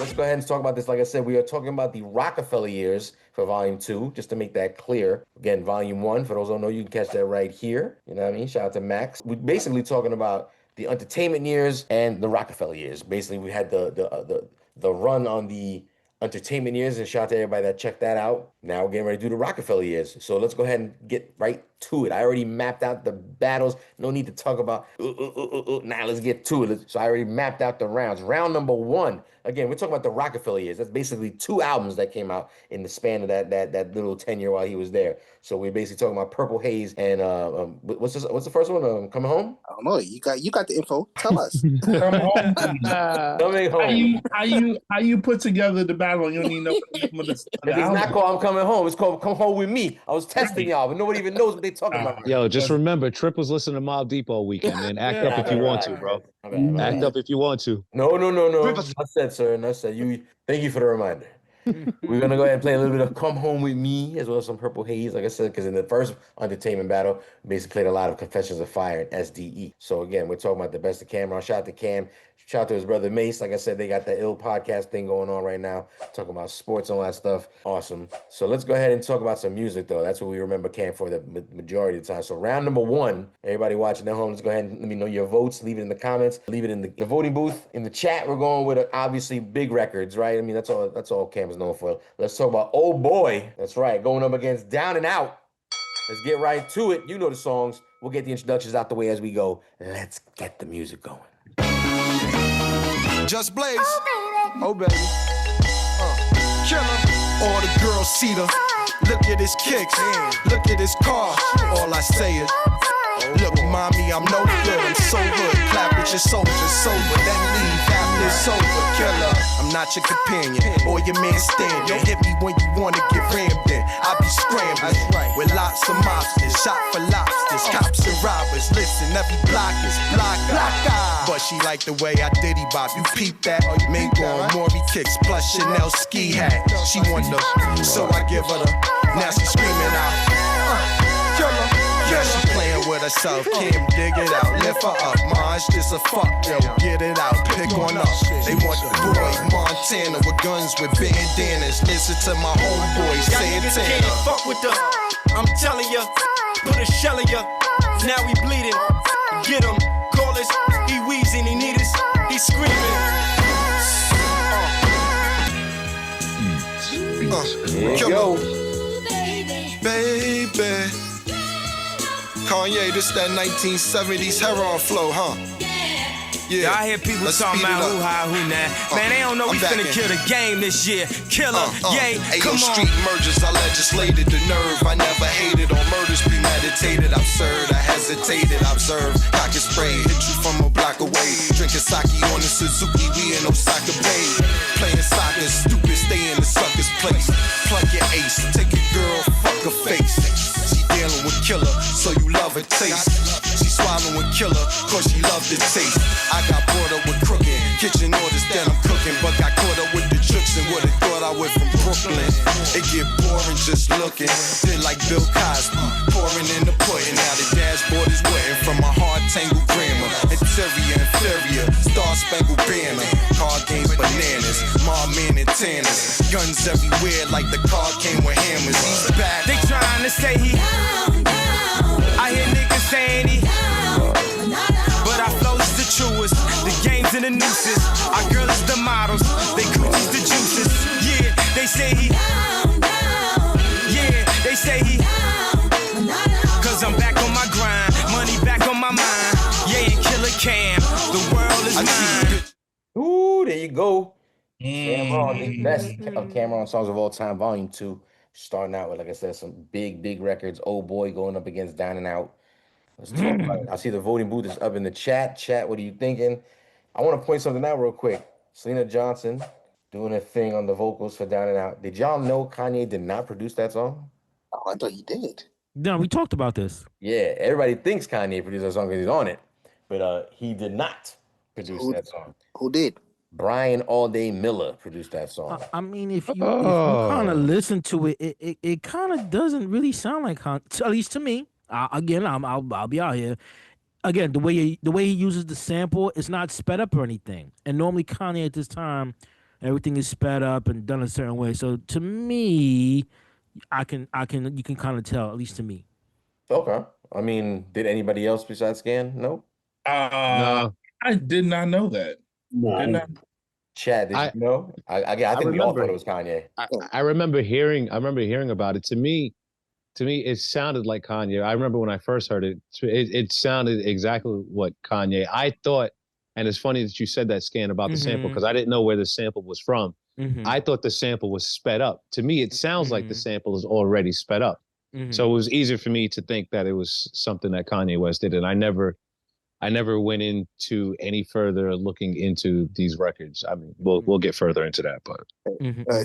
let's go ahead and talk about this. Like I said, we are talking about the Rockefeller years for Volume 2, just to make that clear. Again, Volume 1, for those who don't know, you can catch that right here. You know what I mean? Shout out to Max. We're basically talking about the entertainment years and the Rockefeller years. Basically, we had the run on the entertainment years, and shout out to everybody that checked that out. Now we're getting ready to do the Rockefeller years. So let's go ahead and get right to it. I already mapped out the battles. No need to talk about, now let's get to it. So I already mapped out the rounds. Round number 1, again, we're talking about the Rockefeller years. That's basically 2 albums that came out in the span of that little tenure while he was there. So we're basically talking about Purple Haze and what's the first one? Coming Home? I don't know. You got the info. Tell us. Come home. Coming Home. How you put together the battle? You don't even know the name of It's not called I'm Coming Home. It's called Come Home With Me. I was testing y'all, but nobody even knows what they talking about. Yo, just remember, Trip was listening to Mobb Deep all weekend, man. Act up if you want to, bro. Act up if you want to. No. Enough said, sir. Enough said. Thank you for the reminder. We're gonna go ahead and play a little bit of "Come Home With Me" as well as some Purple Haze, like I said, because in the first entertainment battle, we basically played a lot of Confessions of Fire and SDE. So again, we're talking about the best of Cameron. Shout out to Cam. Shout out to his brother Mace. Like I said, they got the ill podcast thing going on right now, talking about sports and all that stuff. Awesome. So let's go ahead and talk about some music, though. That's what we remember Cam for the majority of the time. So round number 1, everybody watching at home, let's go ahead and let me know your votes. Leave it in the comments. Leave it in the voting booth. In the chat, we're going with obviously big records, right? I mean, that's all Cam is known for. Let's talk about Oh Boy. That's right, going up against Down and Out. Let's get right to it. You know the songs. We'll get the introductions out the way as we go. Let's get the music going. Just Blaze. Oh, baby. Killer. All the girls see her. Look at his kicks. Look at his car. All I say is, look, mommy, I'm no good. I'm so good. Clap at your soldiers, sober. Then leave after it's over. Killer. I'm not your companion or your man standing. Hit me when you wanna get rammed in. I be scrambling with lots of mobsters. Shot for lobsters. Cops and robbers. Listen, every block is block. But she like the way I diddy bop. You peep that? Mink on Maury kicks plus Chanel ski hat. She wonder, so I give her the. Now she screaming out. Killer. Yeah, she playing with herself. Kim, dig it out. Lift her up. Ma, it's just a fuck, yo. Get it out. Pick on up. They want the boy Montana with guns with bandanas. Listen to my homeboy Santana. Fuck with the. I'm telling ya. Put a shell in ya. Now we bleeding. Get him. Call us. He wheezing. He need us. He screaming. Here you go. Baby. Kanye, this that 1970s heroin flow, huh? Yeah, I hear people talking about who high, who nah. Man, they don't know we finna kill the game this year. Killer, yay, come on. Street mergers, I legislated the nerve. I never hated on murders, premeditated, absurd. I hesitated, observed, cock and spray. Hit you from a block away. Drinking sake on the Suzuki, we in Osaka Bay. Playing soccer, stupid, stay in the sucker's place. Plug your ace, take your girl, fuck her face. She dealing with killer, so you love her taste. She swallowing killer, cause she love the taste. I got brought up with crooked kitchen orders that I'm cooking, but got caught up with the tricks and would've thought I went from Brooklyn. It get boring just looking, did like Bill Cosby, pouring in the pudding. Now the dashboard is wetting from my hard tangled grammar. Interior, inferior, star spangled banner. Car game bananas, mom man and tanners. Guns everywhere like the car came with hammers. He's back. They trying to say he. I hear niggas saying he. But I flows the truest. The games and the nooses. Our girl is the models. They coochies the juices. Yeah, they say he. Yeah, they say he. Cause I'm back on my grind. Money back on my mind. Yeah, and Killer Cam. The world is mine. Ooh, there you go. Cameron, the best of Cameron songs of all time, Volume 2. Starting out with, like I said, some big records. Oh Boy going up against Down and Out. Let's talk about it. I see the voting booth is up in the chat. Chat, what are you thinking? I want to point something out real quick. Selena Johnson doing a thing on the vocals for Down and Out. Did y'all know Kanye did not produce that song? Oh, I thought he did. No, we talked about this. Yeah, everybody thinks Kanye produced that song because he's on it. But he did not produce that song. Who did? Brian All Day Miller produced that song. I mean, if you kind of listen to it, it kind of doesn't really sound like Kanye, at least to me. Again, I'll be out here. Again, the way he uses the sample, it's not sped up or anything. And normally Kanye at this time everything is sped up and done a certain way. So to me, you can kind of tell, at least to me. Okay. I mean, did anybody else besides Scan? No. I did not know that. Did not. Chad, did you know? I think we all thought it was Kanye. I remember hearing about it. To me, it sounded like Kanye. I remember when I first heard it, it sounded exactly what Kanye. I thought, and it's funny that you said that, Scan, about the sample, because I didn't know where the sample was from. I thought the sample was sped up. To me, it sounds like the sample is already sped up. So it was easier for me to think that it was something that Kanye West did, and I never went into any further looking into these records. I mean, we'll get further into that, but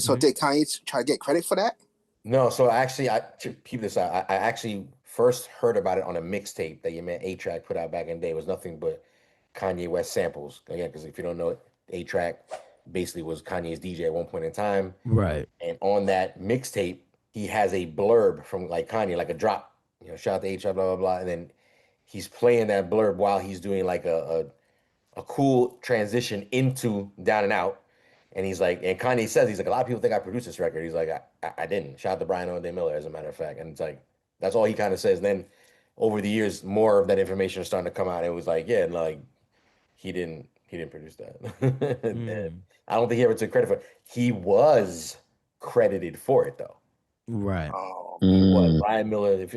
So did Kanye try to get credit for that? No, so actually, to keep this out, I actually first heard about it on a mixtape that your man A-Track put out back in the day. It was nothing but Kanye West samples. Again, because if you don't know it, A-Track basically was Kanye's DJ at one point in time. Right. And on that mixtape, he has a blurb from like Kanye, like a drop, shout out to A-Track, blah, blah, blah. And then he's playing that blurb while he's doing like a cool transition into Down and Out. And he's like, and Kanye says, he's like, a lot of people think I produced this record. He's like, I didn't. Shout out to Brian O'Day Miller, as a matter of fact. And it's like, that's all he kind of says. And then over the years, more of that information is starting to come out. It was like, yeah, like he didn't produce that. And I don't think he ever took credit for it. He was credited for it though. Right. He was. Brian Miller, if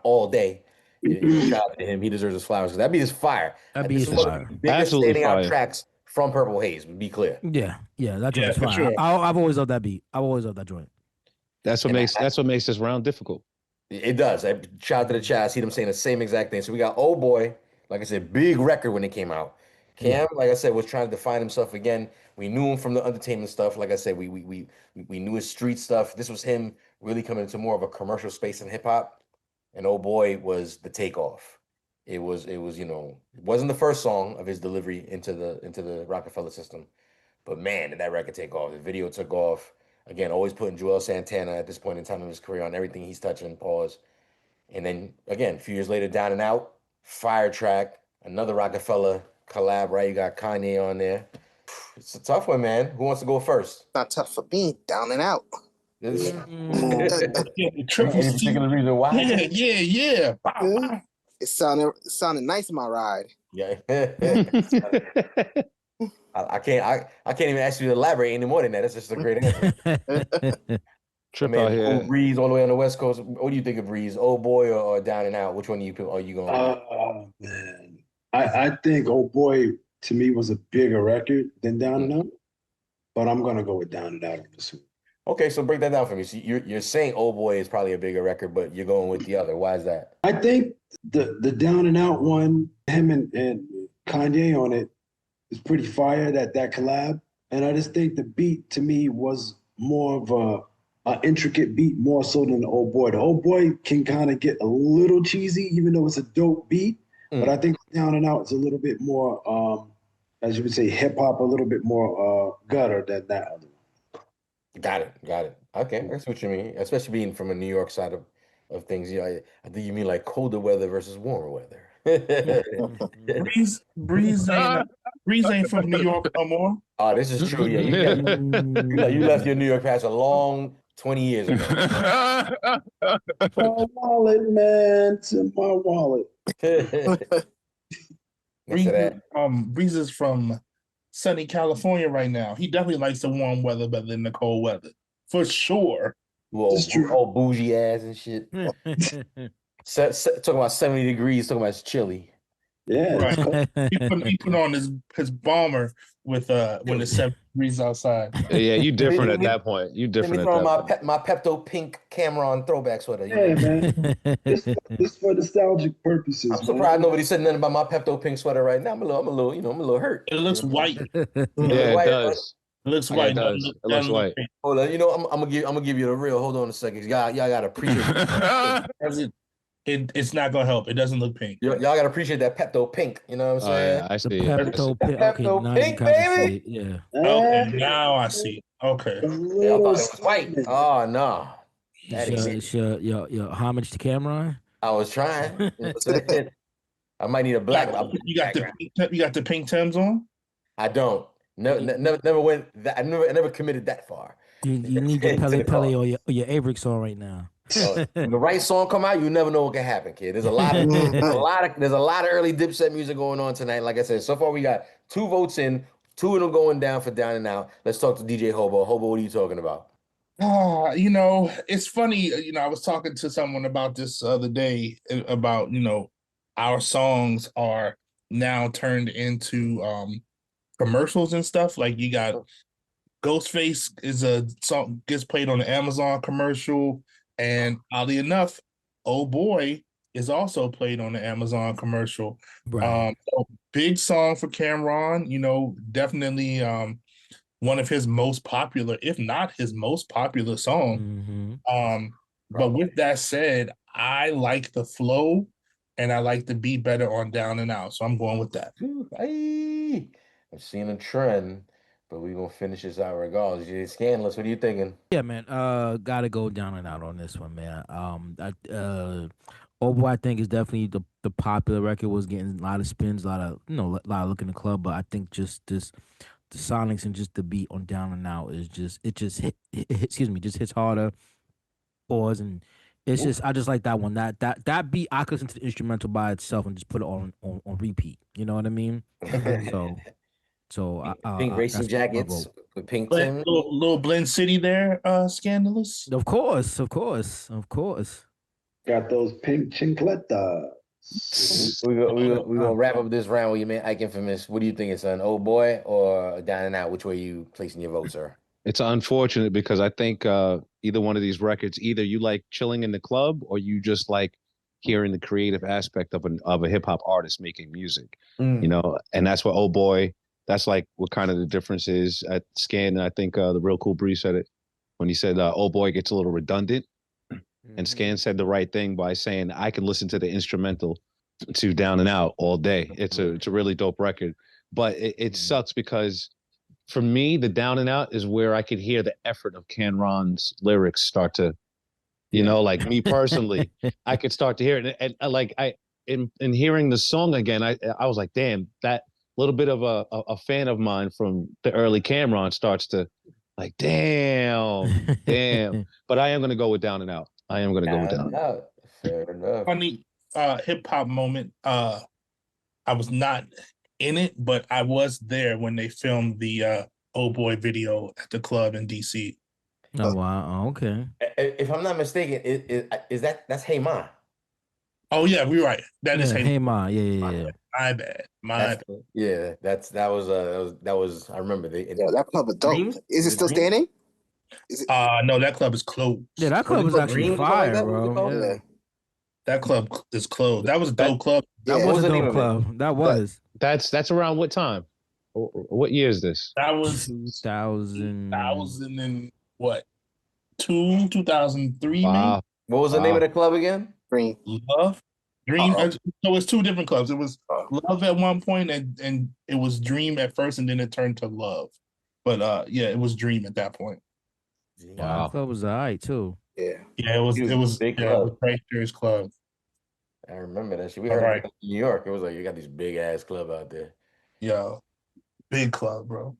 all day. Shout out to him. He deserves his flowers. That'd be his fire. That'd be his fire. Biggest standing out tracks from Purple Haze, to be clear. Yeah, that joint's fire. Sure. I've always loved that beat. I've always loved that joint. That's what makes this round difficult. It does. Shout out to the chat. I see them saying the same exact thing. So we got Old Boy, like I said, big record when it came out. Cam, like I said, was trying to define himself again. We knew him from the entertainment stuff. Like I said, we knew his street stuff. This was him really coming into more of a commercial space in hip hop. And Old Boy was the takeoff. It wasn't the first song of his delivery into the Rockefeller system, but man, did that record take off. The video took off. Again, always putting Joel Santana at this point in time of his career on everything he's touching, pause. And then again, a few years later, Down and Out, fire track, another Rockefeller collab, right? You got Kanye on there. It's a tough one, man. Who wants to go first? Not tough for me, Down and Out. Any particular reason why? Yeah. It sounded nice in my ride. Yeah. I can't even ask you to elaborate any more than that. That's just a great answer. Trip out here. Breeze all the way on the West Coast. What do you think of Breeze? Old Boy or Down and Out? Which one are you going? Oh man, I think Old Boy to me was a bigger record than Down and Out, but I'm gonna go with Down and Out on this one. Okay, so break that down for me. So you're saying Old Boy is probably a bigger record, but you're going with the other. Why is that? I think the Down and Out one, him and Kanye on it, is pretty fire. That collab, and I just think the beat to me was more of a intricate beat, more so than the Old Boy. The Old Boy can kind of get a little cheesy, even though it's a dope beat. But I think Down and Out is a little bit more, as you would say, hip hop, a little bit more gutter than that other one. Got it. Okay, that's what you mean. Especially being from a New York side of things. I think you mean like colder weather versus warmer weather. Breeze ain't from New York no more. Oh, this is true. Yeah, you left your New York past a long 20 years ago. My wallet, man, to my wallet. Breeze is from sunny California right now. He definitely likes the warm weather better than the cold weather, for sure. All bougie ass and shit. Talking about 70 degrees, talking about it's chilly. Yeah, right. He put on his bomber with when it's 7 degrees outside. Yeah, you different at that point. You different at that point. My Pepto Pink Cameron throwback sweater. Yeah, man. This for nostalgic purposes. I'm surprised nobody said nothing about my Pepto Pink sweater right now. I'm a little hurt. It looks white. Yeah, it does. It looks white. It looks white. Hold on, I'm gonna give you the real. Hold on a second, y'all gotta appreciate it. It's not gonna help. It doesn't look pink. Y'all gotta appreciate that Pepto Pink. You know what I'm saying? Yeah, I see. Pepto Pink. Pepto Pink, baby. Yeah. Okay, now I see. Okay. Yeah, I thought it was white. Oh no. It's your homage to Cameron. I was trying. I might need a black. You got the pink Timbs on? I don't. Never went that. I never committed that far. You need your Pele Pele or your Averick song right now. When the right song come out, you never know what can happen, kid. There's a lot of early Dipset music going on tonight. Like I said, so far we got 2 votes in, 2 of them going down for Down and Out. Let's talk to DJ Hobo. Hobo, what are you talking about? It's funny. I was talking to someone about this the other day about, our songs are now turned into commercials and stuff. Like you got Ghostface is a song gets played on the Amazon commercial, and oddly enough, Oh Boy is also played on the Amazon commercial. Right. So big song for Cameron, definitely one of his most popular, if not his most popular song. But with that said, I like the flow and I like the beat better on Down and Out. So I'm going with that. I'm seeing a trend, but we're gonna finish this out regardless. You're scandalous. What are you thinking? Yeah, man. Gotta go Down and Out on this one, man. Oh Boy, I think is definitely the popular record, was getting a lot of spins, a lot of look in the club. But I think just the sonics and just the beat on Down and Out is just just hits harder. Pause, and it's just I just like that one. That beat I could listen to the instrumental by itself and just put it on repeat. You know what I mean? So Pink racing that's my jackets vote. with pink But Tim. little Blend City there, Scandalous. Of course. Got those pink chincletas. We're gonna wrap up this round with your man Ike Infamous. What do you think, son? Oh Boy or Down and Out? Which way you placing your vote, sir? It's unfortunate because I think either one of these records, either you like chilling in the club or you just like hearing the creative aspect of a hip hop artist making music, and that's what Oh Boy. That's like what kind of the difference is at Scan. And I think the Real Cool Breeze said it when he said, "Oh Boy" gets a little redundant, and Scan said the right thing by saying, "I can listen to the instrumental to Down and Out all day." It's a really dope record, but it sucks because for me, the Down and Out is where I could hear the effort of Cameron's lyrics start to, like me personally, I could start to hear it, and like in hearing the song again, I was like, damn, that little bit of a fan of mine from the early Cameron starts to like, damn. But I am gonna go with Down and Out. I am gonna go with Down and Out. Fair enough. Funny hip hop moment. I was not in it, but I was there when they filmed the Oh Boy video at the club in DC. Oh wow, okay. If I'm not mistaken, that's Hey Ma? Oh yeah, we're right. That is Hey Ma. Yeah. My bad. That was. I remember that club is dope. Dreams? Is it still standing? No, that club is closed. Yeah, that club was actually Dreams or fire, something like that? bro. What was it Yeah. called? That club is closed. That was a dope club. That Yeah. was was a the name dope of it? club. That was. That's around what time? What year is this? That was 2000. 2000 and what? 2003 Wow. What was the name of the club again? Green. maybe? Love. Dream. So it's 2 different clubs. It was Love at one point, and it was Dream at first, and then it turned to Love. But yeah, it was Dream at that point. Wow. That club was alright too. Yeah. Yeah, it was Big yeah, club. it was Frank Jerry's club. I remember that shit. We All heard right. it in New York. It was like you got these big ass club out there Yeah. Big club, bro.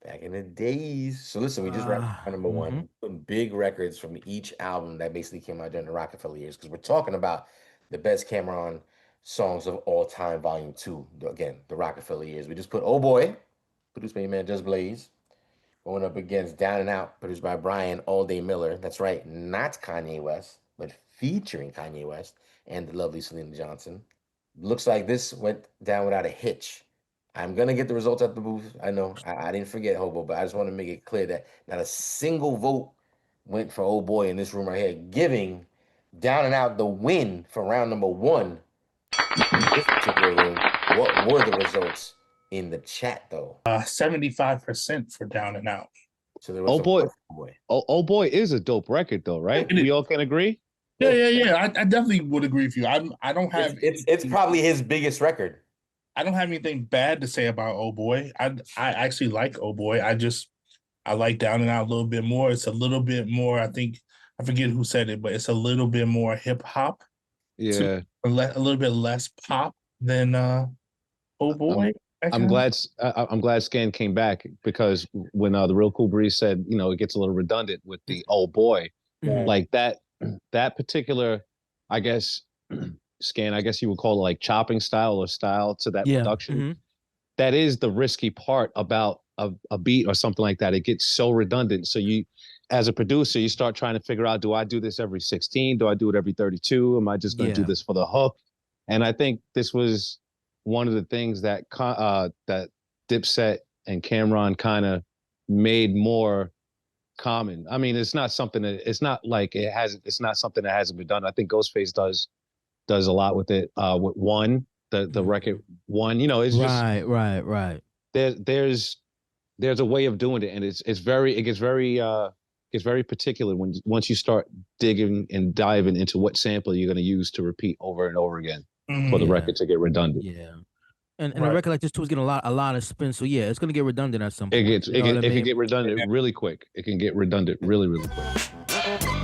back in the days. So listen, we just wrapped up number one. Some big records from each album that basically came out during the Rockefeller years, because we're talking about the best Cameron songs of all time, Volume 2. Again, the Rockefeller years. We just put Oh Boy, produced by your man Just Blaze, going up against Down and Out, produced by Brian All Day Miller. That's right, not Kanye West, but featuring Kanye West and the lovely Selena Johnson. Looks like this went down without a hitch. I'm gonna get the results at the booth. I know I didn't forget Hobo, but I just want to make it clear that not a single vote went for Oh Boy in this room right here, giving Down and Out the win for round number 1 in this particular room. What were the results in the chat though? 75% for Down and Out. So there was Oh a Boy. vote for Boy. Oh Boy is a dope record though, right? We all can agree. Yeah. I definitely would agree with you. I don't have It's probably his biggest record. I don't have anything bad to say about Oh Boy. I actually like Oh Boy. I like Down and Out a little bit more. It's a little bit more, I think, I forget who said it, but it's a little bit more hip hop. Yeah. A little bit less pop than Oh Boy. I'm glad Scan came back, because when the Real Cool Breeze said, you know, it gets a little redundant with the oh boy, like that particular, I guess, Scan, I guess you would call it like chopping style or style to that production. That is the risky part about a beat or something like that. It gets so redundant. So you, as a producer, you start trying to figure out, do I do this every 16? Do I do it every 32? Am I just going to do this for the hook? And I think this was one of the things that that Dipset and Cameron kind of made more common. I mean, it's not something that, it's not like it's not something that hasn't been done. I think Ghostface does a lot with it, with One, the record One, you know, it's right. There's a way of doing it, and it gets very particular once you start digging and diving into what sample you're going to use to repeat over and over again for the record to get redundant. Yeah. And a record like this too is getting a lot of spin. So yeah, it's gonna get redundant at some point. It can get redundant really quick. It can get redundant really, really quick.